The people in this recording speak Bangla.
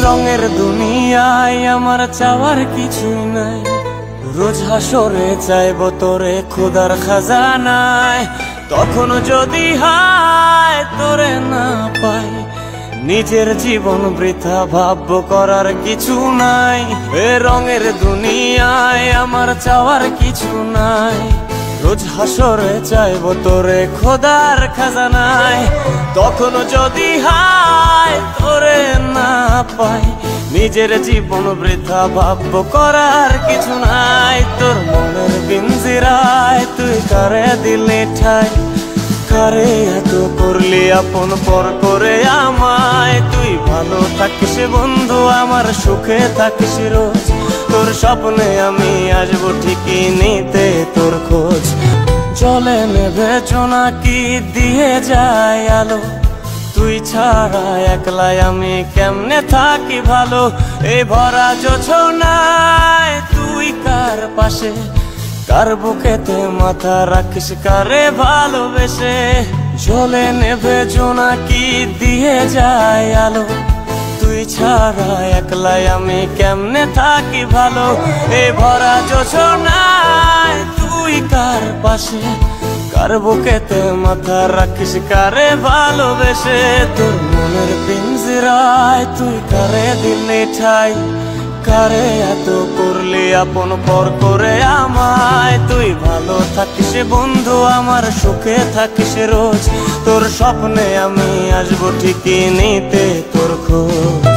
রঙের দুনিয়ায় আমার চাওয়ার কিছুই নাই, রোজ হাসরে চাইবো তোরে খোদার খাজানায়। তখন যদি হায় তোরে না পাই, নিজের জীবন বৃথা ভাববো করার কিছু নাই। এ রঙের দুনিয়ায় আমার চাওয়ার কিছু নাই, রোজ হাসরে চাইবো তোরে খোদার খাজানায়। তখন যদি হায় তোরে না পাই, নিজের জীবন বৃথা ভাববো করার কিছু নাই। তোর মনের পিঞ্জিরায় তুই কারে দিলি ঠাই, কারে এত করলি আপন পর করে আমায়। তুই ভালো থাকিস বন্ধু, আমার সুখে থাকিস রোজ, তোর স্বপ্নে আমি আসবো ঠিকই নিতে তোর খোঁজ। জলে নেভে জোনাকি দিয়ে যায় আলো, তুই ছাড়া একলাই আমি কেমনে থাকি ভালো। এই ভরা জোছনায় তুই কার পাশে, কার বুকেতে মাথা রাখিস কারে ভালোবেসে। জলে নেভে জোনাকি দিয়ে যায় আলো, তুই ছাড়া একলাই আমি কেমনে থাকি ভালো। এই ভরা জোছনায় তুই কার পাশে, কার বুকেতে মাথা রাখিস কারে ভালোবেসে। তোর মনের পিঞ্জিরায় তুই কারে দিলি ঠাই, কারে এত করলি আপন পর করে আমায়। তুই ভালো থাকিস বন্ধু, আমার সুখে থাকিস রোজ, তোর স্বপ্নে আমি আসবো ঠিকই নিতে তোর খোঁজ।